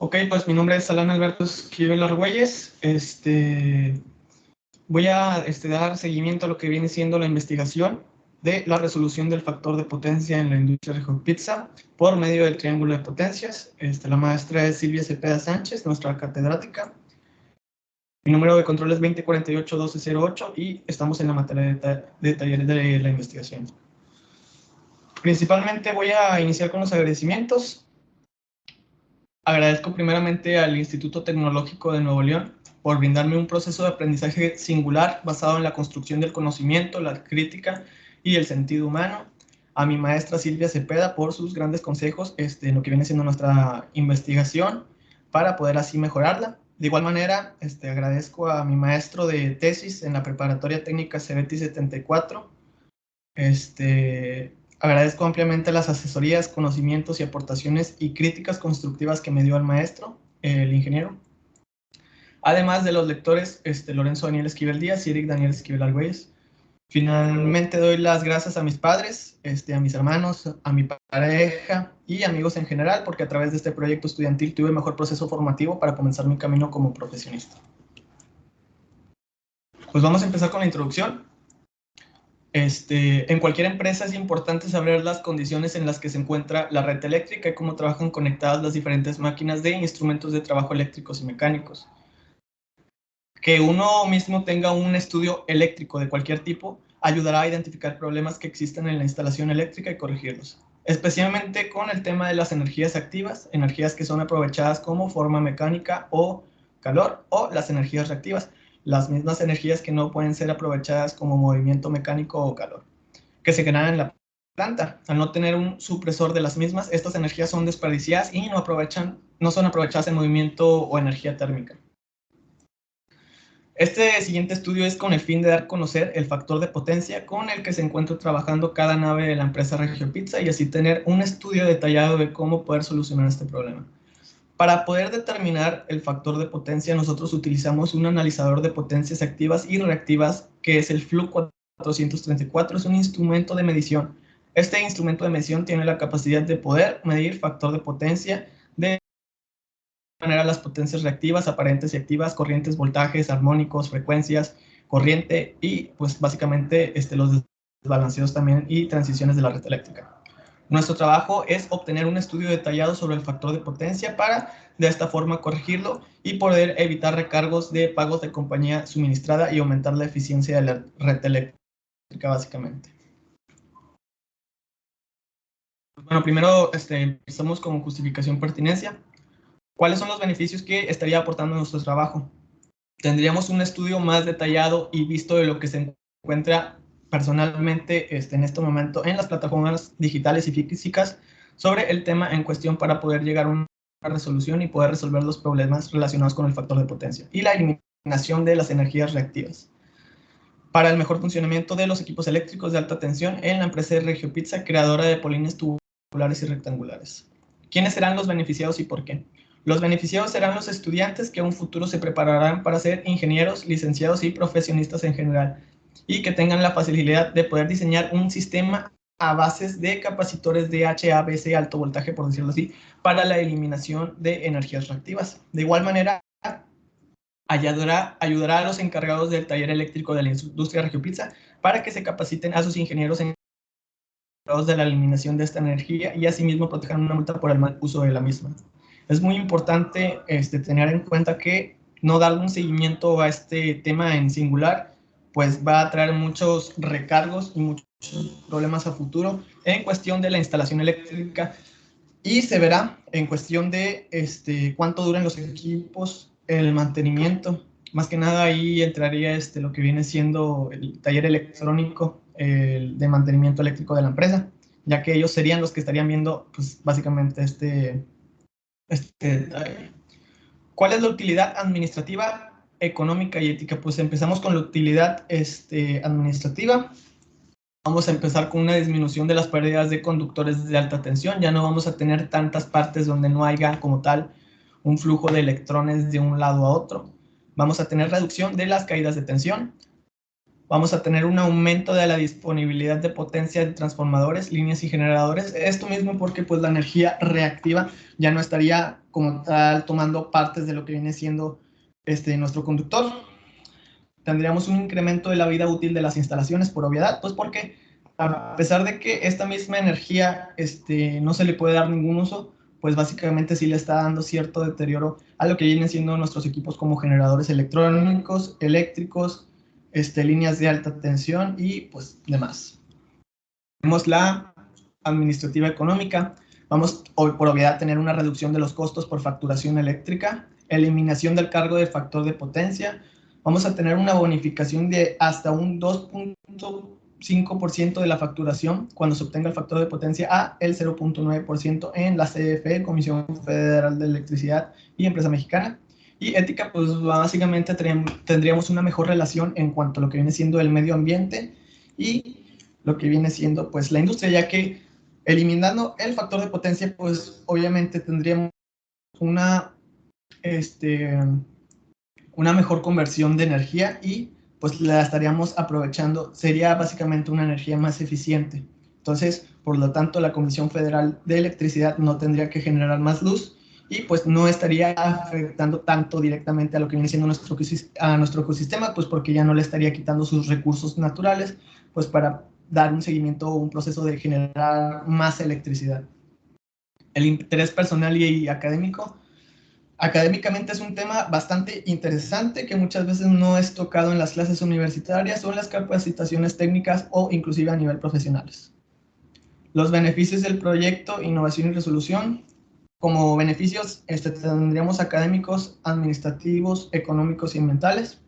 Ok, pues mi nombre es Alan Alberto Esquivel Argüelles. Voy a dar seguimiento a lo que viene siendo la investigación de la resolución del factor de potencia en la industria de pizza por medio del triángulo de potencias. La maestra es Silvia Cepeda Sánchez, nuestra catedrática. Mi número de control es 2048-1208 y estamos en la materia de taller de la investigación. Principalmente voy a iniciar con los agradecimientos. Agradezco primeramente al Instituto Tecnológico de Nuevo León por brindarme un proceso de aprendizaje singular basado en la construcción del conocimiento, la crítica y el sentido humano. A mi maestra Silvia Cepeda por sus grandes consejos en lo que viene siendo nuestra investigación para poder así mejorarla. De igual manera, agradezco a mi maestro de tesis en la preparatoria técnica CEBETI 74. Agradezco ampliamente las asesorías, conocimientos y aportaciones y críticas constructivas que me dio el maestro, el ingeniero. Además de los lectores Lorenzo Daniel Esquivel Díaz y Eric Daniel Esquivel Argüelles. Finalmente doy las gracias a mis padres, a mis hermanos, a mi pareja y amigos en general, porque a través de este proyecto estudiantil tuve mejor proceso formativo para comenzar mi camino como profesionista. Pues vamos a empezar con la introducción. En cualquier empresa es importante saber las condiciones en las que se encuentra la red eléctrica y cómo trabajan conectadas las diferentes máquinas de instrumentos de trabajo eléctricos y mecánicos. Que uno mismo tenga un estudio eléctrico de cualquier tipo ayudará a identificar problemas que existen en la instalación eléctrica y corregirlos, especialmente con el tema de las energías activas, energías que son aprovechadas como forma mecánica o calor, o las energías reactivas, las mismas energías que no pueden ser aprovechadas como movimiento mecánico o calor, que se generan en la planta. Al no tener un supresor de las mismas, estas energías son desperdiciadas y no son aprovechadas en movimiento o energía térmica. Este siguiente estudio es con el fin de dar a conocer el factor de potencia con el que se encuentra trabajando cada nave de la empresa Regio Pizza y así tener un estudio detallado de cómo poder solucionar este problema. Para poder determinar el factor de potencia, nosotros utilizamos un analizador de potencias activas y reactivas, que es el FLU 434, es un instrumento de medición. Este instrumento de medición tiene la capacidad de poder medir factor de potencia de manera las potencias reactivas, aparentes y activas, corrientes, voltajes, armónicos, frecuencias, corriente y pues básicamente los desbalanceos también y transiciones de la red eléctrica. Nuestro trabajo es obtener un estudio detallado sobre el factor de potencia para de esta forma corregirlo y poder evitar recargos de pagos de compañía suministrada y aumentar la eficiencia de la red eléctrica básicamente. Bueno, primero empezamos con justificación pertinencia. ¿Cuáles son los beneficios que estaría aportando nuestro trabajo? Tendríamos un estudio más detallado y visto de lo que se encuentra personalmente en este momento en las plataformas digitales y físicas sobre el tema en cuestión para poder llegar a una resolución y poder resolver los problemas relacionados con el factor de potencia y la eliminación de las energías reactivas. Para el mejor funcionamiento de los equipos eléctricos de alta tensión en la empresa de Regio Pizza, creadora de polines tubulares y rectangulares. ¿Quiénes serán los beneficiados y por qué? Los beneficiados serán los estudiantes que en un futuro se prepararán para ser ingenieros, licenciados y profesionistas en general, y que tengan la facilidad de poder diseñar un sistema a bases de capacitores de HABC, alto voltaje, por decirlo así, para la eliminación de energías reactivas. De igual manera, ayudará a los encargados del taller eléctrico de la industria Regio Pizza para que se capaciten a sus ingenieros encargados de la eliminación de esta energía y asimismo protejan una multa por el mal uso de la misma. Es muy importante tener en cuenta que no dar un seguimiento a este tema en singular, pues va a traer muchos recargos y muchos problemas a futuro en cuestión de la instalación eléctrica y se verá en cuestión de cuánto duran los equipos, el mantenimiento. Más que nada ahí entraría lo que viene siendo el taller electrónico de mantenimiento eléctrico de la empresa, ya que ellos serían los que estarían viendo pues básicamente ¿Cuál es la utilidad administrativa, económica y ética? Pues empezamos con la utilidad administrativa. Vamos a empezar con una disminución de las pérdidas de conductores de alta tensión. Ya no vamos a tener tantas partes donde no haya como tal un flujo de electrones de un lado a otro. Vamos a tener reducción de las caídas de tensión. Vamos a tener un aumento de la disponibilidad de potencia de transformadores, líneas y generadores. Esto mismo porque pues la energía reactiva ya no estaría como tal tomando partes de lo que viene siendo nuestro conductor. Tendríamos un incremento de la vida útil de las instalaciones por obviedad, pues porque a pesar de que esta misma energía no se le puede dar ningún uso, pues básicamente sí le está dando cierto deterioro a lo que vienen siendo nuestros equipos como generadores electrónicos, eléctricos, líneas de alta tensión y pues demás. Tenemos la administrativa económica. Vamos por obviedad a tener una reducción de los costos por facturación eléctrica, eliminación del cargo de factor de potencia. Vamos a tener una bonificación de hasta un 2.5% de la facturación cuando se obtenga el factor de potencia a el 0.9% en la CFE, Comisión Federal de Electricidad y Empresa Mexicana. Y ética, pues básicamente tendríamos una mejor relación en cuanto a lo que viene siendo el medio ambiente y lo que viene siendo pues la industria, ya que eliminando el factor de potencia, pues obviamente tendríamos una mejor conversión de energía y pues la estaríamos aprovechando, sería básicamente una energía más eficiente. Entonces, por lo tanto, la Comisión Federal de Electricidad no tendría que generar más luz y pues no estaría afectando tanto directamente a lo que viene siendo a nuestro ecosistema, pues porque ya no le estaría quitando sus recursos naturales, pues para dar un seguimiento o un proceso de generar más electricidad. El interés personal y académico. Académicamente es un tema bastante interesante que muchas veces no es tocado en las clases universitarias o en las capacitaciones técnicas o inclusive a nivel profesionales. Los beneficios del proyecto, innovación y resolución. Como beneficios tendríamos académicos, administrativos, económicos y ambientales.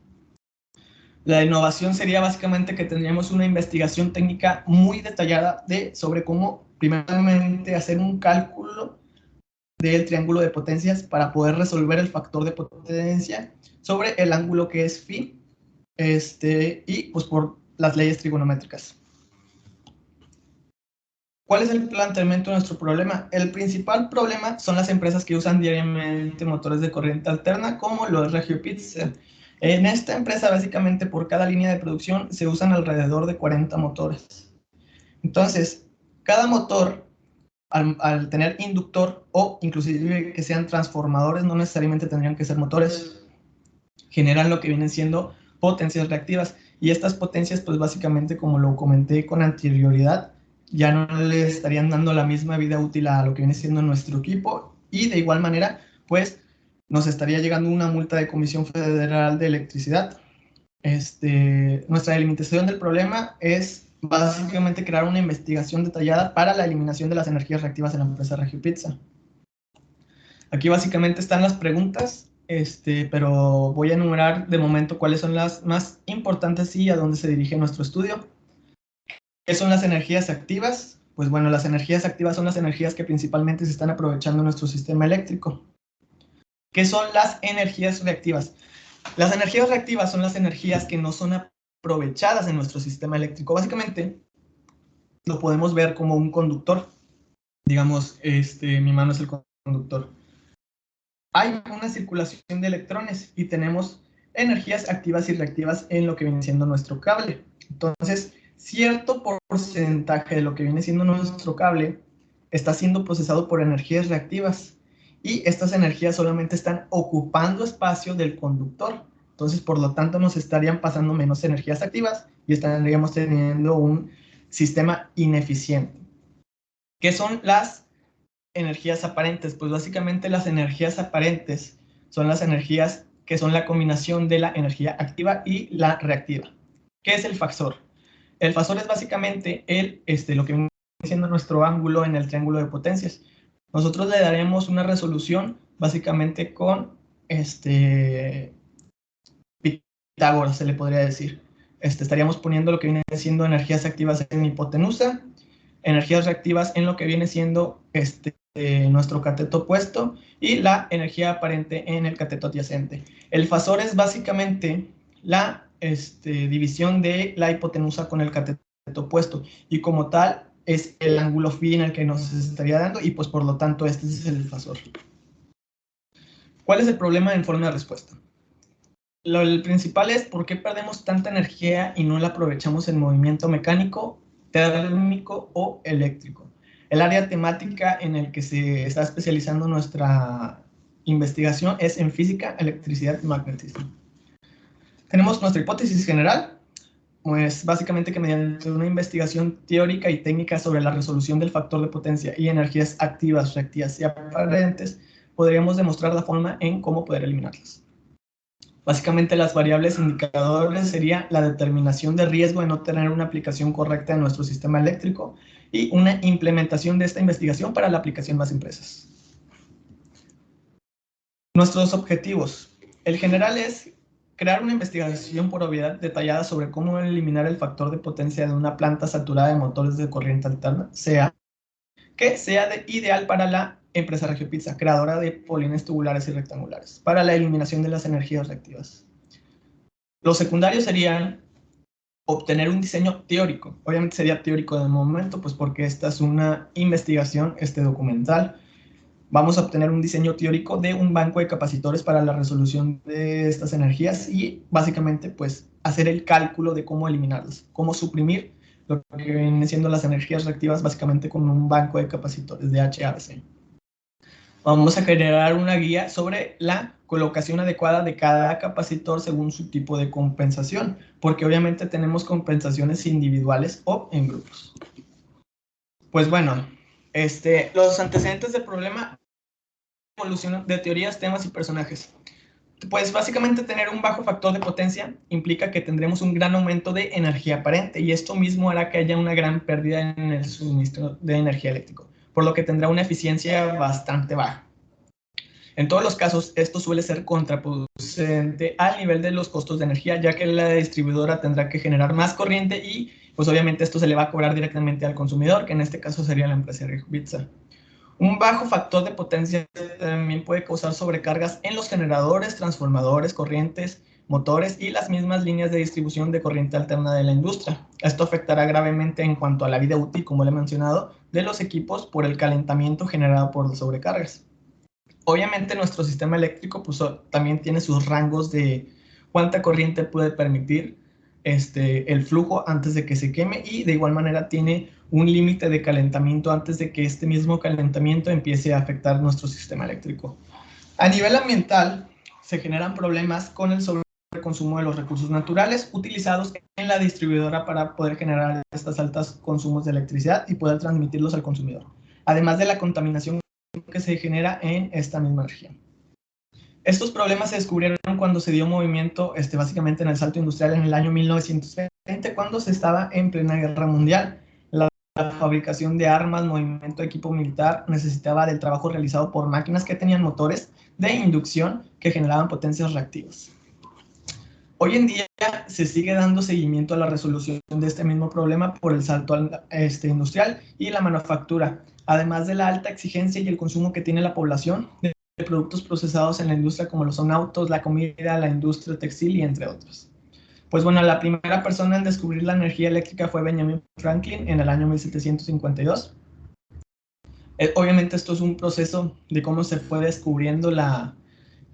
La innovación sería básicamente que tendríamos una investigación técnica muy detallada sobre cómo primeramente hacer un cálculo del triángulo de potencias para poder resolver el factor de potencia sobre el ángulo que es phi, y pues por las leyes trigonométricas. ¿Cuál es el planteamiento de nuestro problema? El principal problema son las empresas que usan diariamente motores de corriente alterna, como lo es Regio Pizza. En esta empresa, básicamente, por cada línea de producción se usan alrededor de 40 motores. Entonces, cada motor, al tener inductor o inclusive que sean transformadores, no necesariamente tendrían que ser motores, generan lo que vienen siendo potencias reactivas. Y estas potencias, pues básicamente, como lo comenté con anterioridad, ya no le estarían dando la misma vida útil a lo que viene siendo nuestro equipo. Y de igual manera, pues nos estaría llegando una multa de Comisión Federal de Electricidad. Nuestra delimitación del problema es básicamente crear una investigación detallada para la eliminación de las energías reactivas en la empresa Regio Pizza. Aquí básicamente están las preguntas, pero voy a enumerar de momento cuáles son las más importantes y a dónde se dirige nuestro estudio. ¿Qué son las energías activas? Pues bueno, las energías activas son las energías que principalmente se están aprovechando en nuestro sistema eléctrico. ¿Qué son las energías reactivas? Las energías reactivas son las energías que no son aprovechadas en nuestro sistema eléctrico. Básicamente, lo podemos ver como un conductor. Digamos, mi mano es el conductor. Hay una circulación de electrones y tenemos energías activas y reactivas en lo que viene siendo nuestro cable. Entonces, cierto porcentaje de lo que viene siendo nuestro cable está siendo procesado por energías reactivas y estas energías solamente están ocupando espacio del conductor. Entonces, por lo tanto, nos estarían pasando menos energías activas y estaríamos teniendo un sistema ineficiente. ¿Qué son las energías aparentes? Pues básicamente las energías aparentes son las energías que son la combinación de la energía activa y la reactiva. ¿Qué es el fasor? El fasor es básicamente lo que viene siendo nuestro ángulo en el triángulo de potencias. Nosotros le daremos una resolución básicamente con Pitágoras, se le podría decir. Estaríamos poniendo lo que viene siendo energías activas en hipotenusa, energías reactivas en lo que viene siendo nuestro cateto opuesto y la energía aparente en el cateto adyacente. El fasor es básicamente la división de la hipotenusa con el cateto opuesto y como tal es el ángulo phi en el que nos estaría dando y pues por lo tanto este es el fasor. ¿Cuál es el problema en forma de respuesta? el principal es por qué perdemos tanta energía y no la aprovechamos en movimiento mecánico, térmico o eléctrico. El área temática en el que se está especializando nuestra investigación es en física, electricidad y magnetismo. Tenemos nuestra hipótesis general, pues básicamente que mediante una investigación teórica y técnica sobre la resolución del factor de potencia y energías activas, reactivas y aparentes, podríamos demostrar la forma en cómo poder eliminarlas. Básicamente las variables indicadores sería la determinación de riesgo de no tener una aplicación correcta en nuestro sistema eléctrico y una implementación de esta investigación para la aplicación más empresas. Nuestros objetivos. El general es crear una investigación por obviedad detallada sobre cómo eliminar el factor de potencia de una planta saturada de motores de corriente alterna, que sea ideal para la empresa Regiopizza, creadora de polines tubulares y rectangulares, para la eliminación de las energías reactivas. Los secundarios serían obtener un diseño teórico. Obviamente sería teórico de momento, pues porque esta es una investigación documental. Vamos a obtener un diseño teórico de un banco de capacitores para la resolución de estas energías y básicamente pues hacer el cálculo de cómo eliminarlas, cómo suprimir lo que vienen siendo las energías reactivas básicamente con un banco de capacitores de HAC. Vamos a generar una guía sobre la colocación adecuada de cada capacitor según su tipo de compensación, porque obviamente tenemos compensaciones individuales o en grupos. Pues bueno, los antecedentes del problema, evolución de teorías, temas y personajes. Pues básicamente tener un bajo factor de potencia implica que tendremos un gran aumento de energía aparente y esto mismo hará que haya una gran pérdida en el suministro de energía eléctrico, por lo que tendrá una eficiencia bastante baja. En todos los casos, esto suele ser contraproducente al nivel de los costos de energía, ya que la distribuidora tendrá que generar más corriente y pues obviamente esto se le va a cobrar directamente al consumidor, que en este caso sería la empresa Regiopizza. Un bajo factor de potencia también puede causar sobrecargas en los generadores, transformadores, corrientes, motores y las mismas líneas de distribución de corriente alterna de la industria. Esto afectará gravemente en cuanto a la vida útil, como le he mencionado, de los equipos por el calentamiento generado por las sobrecargas. Obviamente nuestro sistema eléctrico pues, también tiene sus rangos de cuánta corriente puede permitir el flujo antes de que se queme y de igual manera tiene un límite de calentamiento antes de que este mismo calentamiento empiece a afectar nuestro sistema eléctrico. A nivel ambiental se generan problemas con el sobreconsumo de los recursos naturales utilizados en la distribuidora para poder generar estos altos consumos de electricidad y poder transmitirlos al consumidor, además de la contaminación que se genera en esta misma región. Estos problemas se descubrieron cuando se dio movimiento básicamente en el salto industrial en el año 1920, cuando se estaba en plena guerra mundial. La fabricación de armas, movimiento de equipo militar necesitaba del trabajo realizado por máquinas que tenían motores de inducción que generaban potencias reactivas. Hoy en día se sigue dando seguimiento a la resolución de este mismo problema por el salto industrial y la manufactura, además de la alta exigencia y el consumo que tiene la población de productos procesados en la industria como lo son autos, la comida, la industria textil y entre otros. Pues bueno, la primera persona en descubrir la energía eléctrica fue Benjamin Franklin en el año 1752. Obviamente esto es un proceso de cómo se fue descubriendo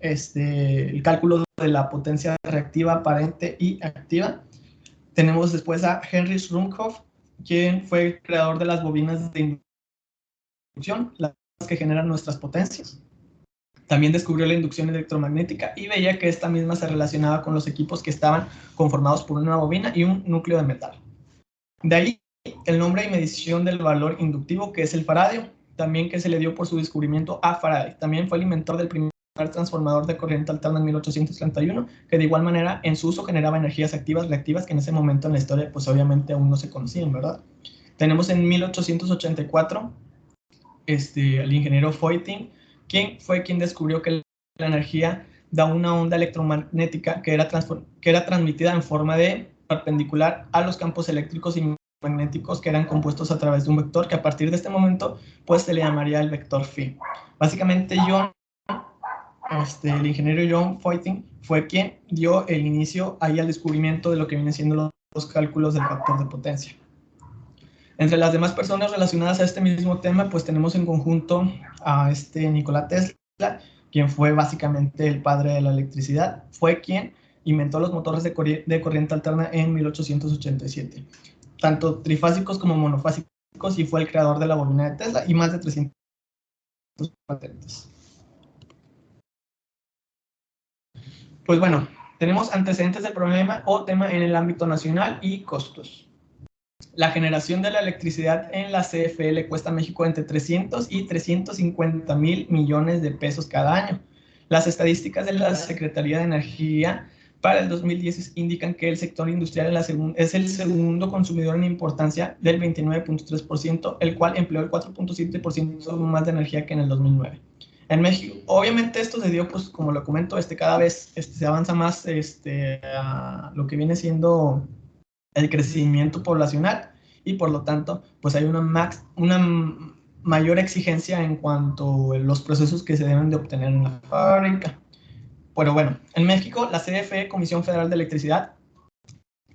el cálculo de la potencia reactiva aparente y activa. Tenemos después a Henry Ruhmkorff, quien fue el creador de las bobinas de inducción, las que generan nuestras potencias. También descubrió la inducción electromagnética y veía que esta misma se relacionaba con los equipos que estaban conformados por una bobina y un núcleo de metal. De ahí el nombre y medición del valor inductivo, que es el faradio, también que se le dio por su descubrimiento a Faraday. También fue el inventor del primer transformador de corriente alterna en 1831, que de igual manera en su uso generaba energías activas, reactivas, que en ese momento en la historia pues obviamente aún no se conocían, ¿verdad? Tenemos en 1884 al ingeniero Foyting, quien fue quien descubrió que la energía da una onda electromagnética que era transmitida en forma de perpendicular a los campos eléctricos y magnéticos que eran compuestos a través de un vector que a partir de este momento pues se le llamaría el vector phi. Básicamente el ingeniero John Foyting fue quien dio el inicio ahí al descubrimiento de lo que vienen siendo los cálculos del factor de potencia. Entre las demás personas relacionadas a este mismo tema, pues tenemos en conjunto a Nikola Tesla, quien fue básicamente el padre de la electricidad. Fue quien inventó los motores de corriente alterna en 1887, tanto trifásicos como monofásicos, y fue el creador de la bobina de Tesla y más de 300 patentes. Pues bueno, tenemos antecedentes del problema o tema en el ámbito nacional y costos. La generación de la electricidad en la CFE cuesta a México entre 300 y 350 mil millones de pesos cada año. Las estadísticas de la Secretaría de Energía para el 2010 indican que el sector industrial es el segundo consumidor en importancia del 29.3%, el cual empleó el 4.7% más de energía que en el 2009. En México, obviamente esto se dio, pues como lo comento, cada vez se avanza más a lo que viene siendo el crecimiento poblacional, y por lo tanto, pues hay una mayor exigencia en cuanto a los procesos que se deben de obtener en la fábrica. Pero bueno, en México, la CFE, Comisión Federal de Electricidad,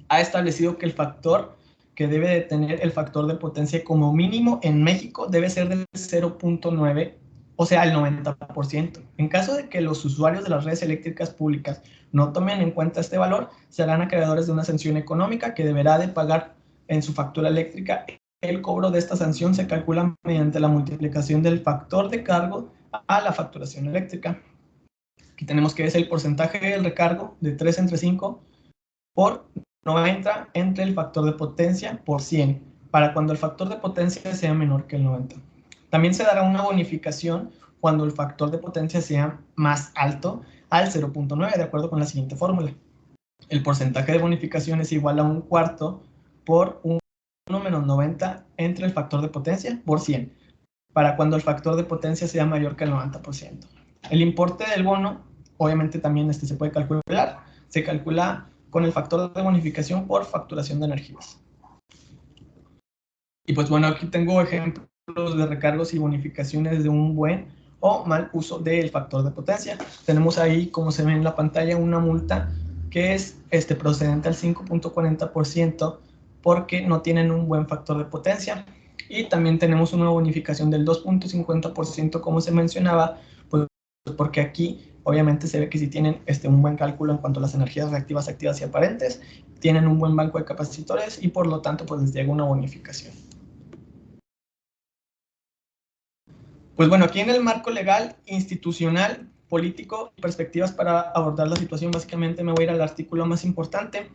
ha establecido que el factor que debe de tener el factor de potencia como mínimo en México debe ser del 0.9, o sea, el 90%. En caso de que los usuarios de las redes eléctricas públicas no tomen en cuenta este valor, serán acreedores de una sanción económica que deberá de pagar en su factura eléctrica. El cobro de esta sanción se calcula mediante la multiplicación del factor de cargo a la facturación eléctrica. Aquí tenemos que es el porcentaje del recargo de 3 entre 5 por 90 entre el factor de potencia por 100, para cuando el factor de potencia sea menor que el 90. También se dará una bonificación cuando el factor de potencia sea más alto al 0.9, de acuerdo con la siguiente fórmula. El porcentaje de bonificación es igual a un cuarto por 1 menos 90 entre el factor de potencia por 100, para cuando el factor de potencia sea mayor que el 90%. El importe del bono, obviamente también se puede calcular, se calcula con el factor de bonificación por facturación de energías. Y pues bueno, aquí tengo ejemplos de recargos y bonificaciones de un buen o mal uso del factor de potencia. Tenemos ahí, como se ve en la pantalla, una multa que es procedente al 5.40% porque no tienen un buen factor de potencia. Y también tenemos una bonificación del 2.50%, como se mencionaba, pues porque aquí obviamente se ve que si tienen un buen cálculo en cuanto a las energías reactivas, activas y aparentes, tienen un buen banco de capacitores y por lo tanto pues les llega una bonificación. Pues bueno, aquí en el marco legal, institucional, político y perspectivas para abordar la situación, básicamente me voy a ir al artículo más importante,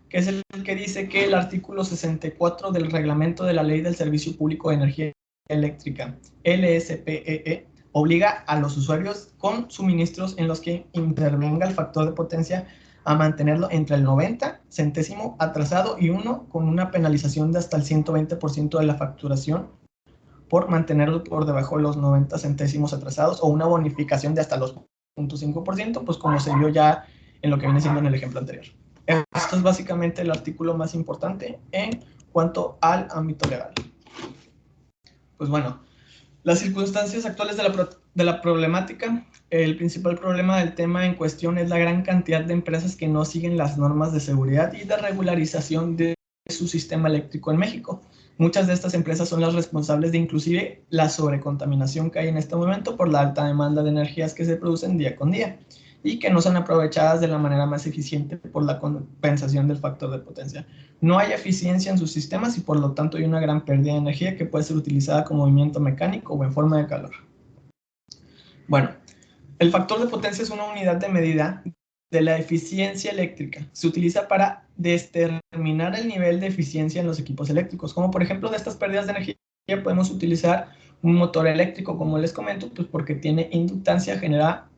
que es el que dice que el artículo 64 del reglamento de la Ley del Servicio Público de Energía Eléctrica, LSPEE, obliga a los usuarios con suministros en los que intervenga el factor de potencia a mantenerlo entre el 90 centésimo atrasado y 1 con una penalización de hasta el 120% de la facturación por mantenerlo por debajo de los 90 centésimos atrasados, o una bonificación de hasta los 0.5%, pues como se vio ya en lo que viene siendo en el ejemplo anterior. Esto es básicamente el artículo más importante en cuanto al ámbito legal. Pues bueno, las circunstancias actuales de la problemática, el principal problema del tema en cuestión es la gran cantidad de empresas que no siguen las normas de seguridad y de regularización de su sistema eléctrico en México. Muchas de estas empresas son las responsables de inclusive la sobrecontaminación que hay en este momento por la alta demanda de energías que se producen día con día y que no son aprovechadas de la manera más eficiente por la compensación del factor de potencia. No hay eficiencia en sus sistemas y por lo tanto hay una gran pérdida de energía que puede ser utilizada como movimiento mecánico o en forma de calor. Bueno, el factor de potencia es una unidad de medida de la eficiencia eléctrica. Se utiliza para determinar el nivel de eficiencia en los equipos eléctricos. Como por ejemplo de estas pérdidas de energía podemos utilizar un motor eléctrico, como les comento, pues porque tiene inductancia generada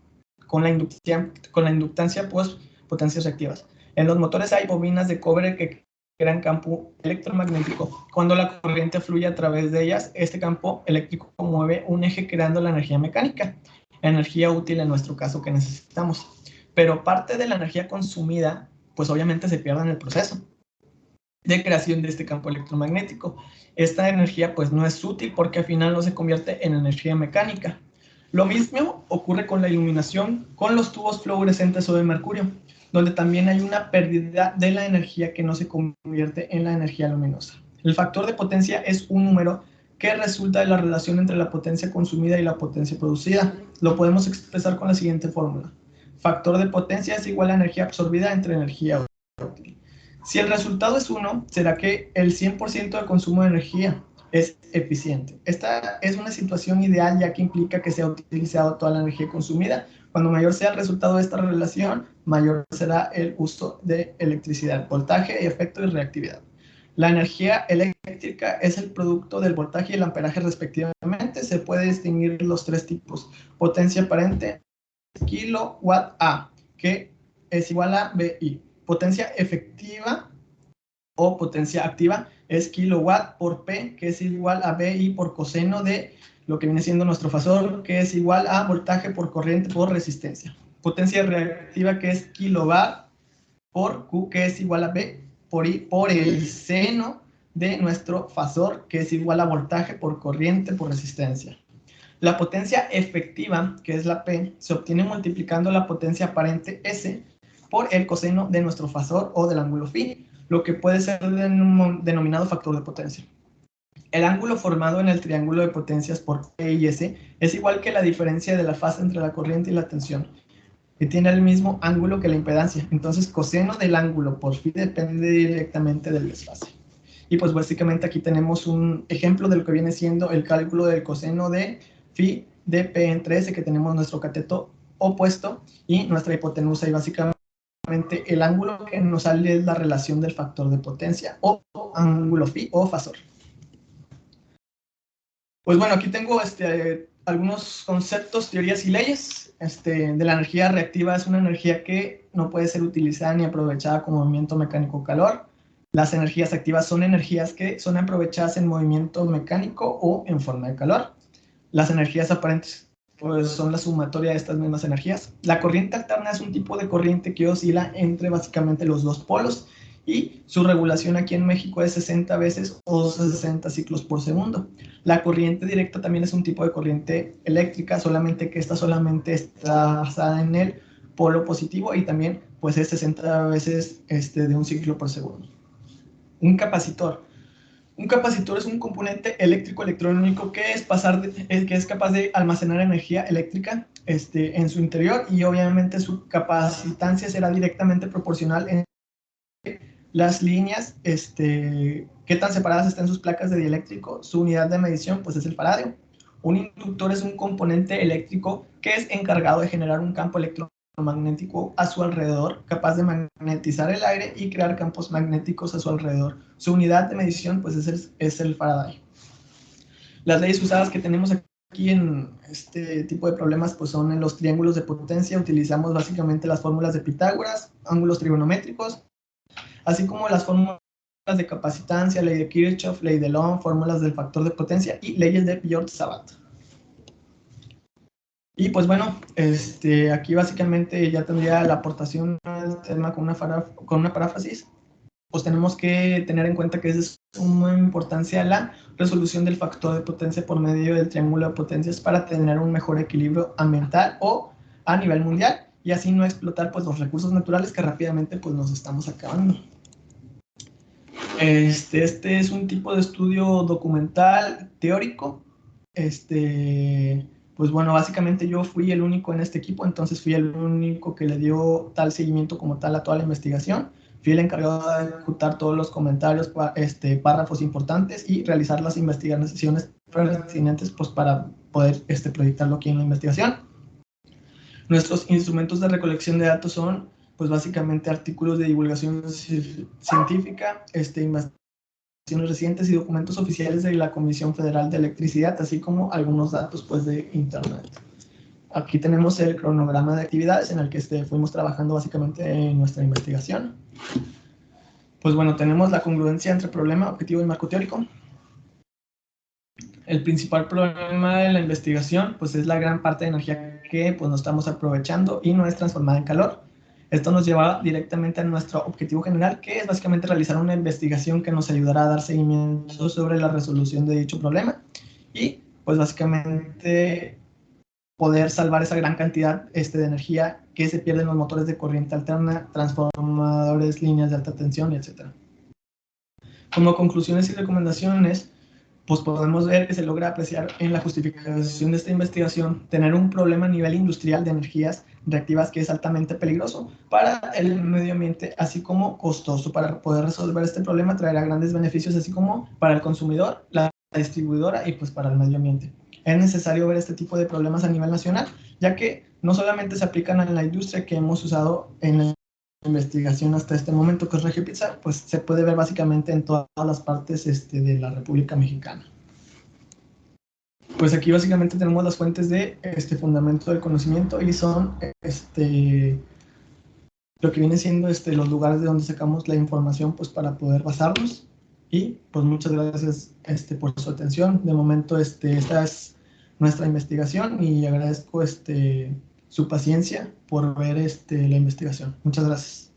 con la inductancia pues potencias reactivas. En los motores hay bobinas de cobre que crean campo electromagnético. Cuando la corriente fluye a través de ellas, este campo eléctrico mueve un eje creando la energía mecánica, energía útil en nuestro caso que necesitamos. Pero parte de la energía consumida, pues obviamente se pierde en el proceso de creación de este campo electromagnético. Esta energía pues no es útil porque al final no se convierte en energía mecánica. Lo mismo ocurre con la iluminación, con los tubos fluorescentes o de mercurio, donde también hay una pérdida de la energía que no se convierte en la energía luminosa. El factor de potencia es un número que resulta de la relación entre la potencia consumida y la potencia producida. Lo podemos expresar con la siguiente fórmula. factor de potencia es igual a energía absorbida entre energía útil. Si el resultado es 1, será que el 100% de consumo de energía es eficiente. Esta es una situación ideal, ya que implica que se ha utilizado toda la energía consumida. Cuando mayor sea el resultado de esta relación, mayor será el uso de electricidad, voltaje, efecto y reactividad. La energía eléctrica es el producto del voltaje y el amperaje respectivamente. Se puede distinguir los tres tipos. Potencia aparente, kilowatt A, que es igual a BI. Potencia efectiva o potencia activa es kilowatt por P, que es igual a BI por coseno de lo que viene siendo nuestro fasor, que es igual a voltaje por corriente por resistencia. Potencia reactiva, que es kilowatt por Q, que es igual a B por I por el seno de nuestro fasor, que es igual a voltaje por corriente por resistencia. La potencia efectiva, que es la P, se obtiene multiplicando la potencia aparente S por el coseno de nuestro fasor o del ángulo phi, lo que puede ser denominado factor de potencia. El ángulo formado en el triángulo de potencias por P y S es igual que la diferencia de la fase entre la corriente y la tensión, que tiene el mismo ángulo que la impedancia. Entonces, coseno del ángulo por phi depende directamente del desfase. Y pues básicamente aquí tenemos un ejemplo de lo que viene siendo el cálculo del coseno de phi de P entre S, que tenemos nuestro cateto opuesto y nuestra hipotenusa, y básicamente el ángulo que nos sale es la relación del factor de potencia o ángulo phi o fasor. Pues bueno, aquí tengo algunos conceptos, teorías y leyes. De la energía reactiva. Es una energía que no puede ser utilizada ni aprovechada como movimiento mecánico calor. Las energías activas son energías que son aprovechadas en movimiento mecánico o en forma de calor. Las energías aparentes pues son la sumatoria de estas mismas energías. La corriente alterna es un tipo de corriente que oscila entre básicamente los dos polos, y su regulación aquí en México es 60 veces o 60 ciclos por segundo. La corriente directa también es un tipo de corriente eléctrica, solamente que esta solamente está basada en el polo positivo, y también pues es 60 veces de un ciclo por segundo. Un capacitor. Un capacitor es un componente eléctrico electrónico que es capaz de almacenar energía eléctrica en su interior, y obviamente su capacitancia será directamente proporcional en las líneas, qué tan separadas están sus placas de dieléctrico. Su unidad de medición pues es el faradio. Un inductor es un componente eléctrico que es encargado de generar un campo electromagnético a su alrededor, capaz de magnetizar el aire y crear campos magnéticos a su alrededor. Su unidad de medición pues es el Faraday. Las leyes usadas que tenemos aquí en este tipo de problemas pues son en los triángulos de potencia. Utilizamos básicamente las fórmulas de Pitágoras, ángulos trigonométricos, así como las fórmulas de capacitancia, ley de Kirchhoff, ley de Ohm, fórmulas del factor de potencia y leyes de Biot-Savart. Y pues bueno, aquí básicamente ya tendría la aportación al tema con una paráfrasis. Pues tenemos que tener en cuenta que es de suma importancia la resolución del factor de potencia por medio del triángulo de potencias para tener un mejor equilibrio ambiental o a nivel mundial, y así no explotar pues los recursos naturales que rápidamente pues nos estamos acabando. Este es un tipo de estudio documental teórico. Pues bueno, básicamente yo fui el único en este equipo, entonces fui el único que le dio tal seguimiento como tal a toda la investigación. Fui el encargado de ejecutar todos los comentarios, párrafos importantes, y realizar las investigaciones pertinentes pues para poder proyectarlo aquí en la investigación. Nuestros instrumentos de recolección de datos son pues básicamente artículos de divulgación científica, investigaciones recientes y documentos oficiales de la Comisión Federal de Electricidad, así como algunos datos pues de internet. Aquí tenemos el cronograma de actividades en el que fuimos trabajando básicamente en nuestra investigación. Pues bueno, tenemos la congruencia entre problema, objetivo y marco teórico. El principal problema de la investigación pues es la gran parte de energía que pues no estamos aprovechando y no es transformada en calor. Esto nos lleva directamente a nuestro objetivo general, que es básicamente realizar una investigación que nos ayudará a dar seguimiento sobre la resolución de dicho problema y pues básicamente poder salvar esa gran cantidad de energía que se pierde en los motores de corriente alterna, transformadores, líneas de alta tensión, etc. Como conclusiones y recomendaciones, pues podemos ver que se logra apreciar en la justificación de esta investigación tener un problema a nivel industrial de energías reactivas que es altamente peligroso para el medio ambiente, así como costoso. Para poder resolver este problema traerá grandes beneficios, así como para el consumidor, la distribuidora y pues para el medio ambiente. Es necesario ver este tipo de problemas a nivel nacional, ya que no solamente se aplican en la industria que hemos usado en la investigación hasta este momento, que es Regio Pizza, pues se puede ver básicamente en todas las partes de la República Mexicana. Pues aquí básicamente tenemos las fuentes de fundamento del conocimiento y son lo que viene siendo los lugares de donde sacamos la información pues para poder basarnos. Y pues muchas gracias por su atención. De momento esta es nuestra investigación y agradezco su paciencia por ver la investigación. Muchas gracias.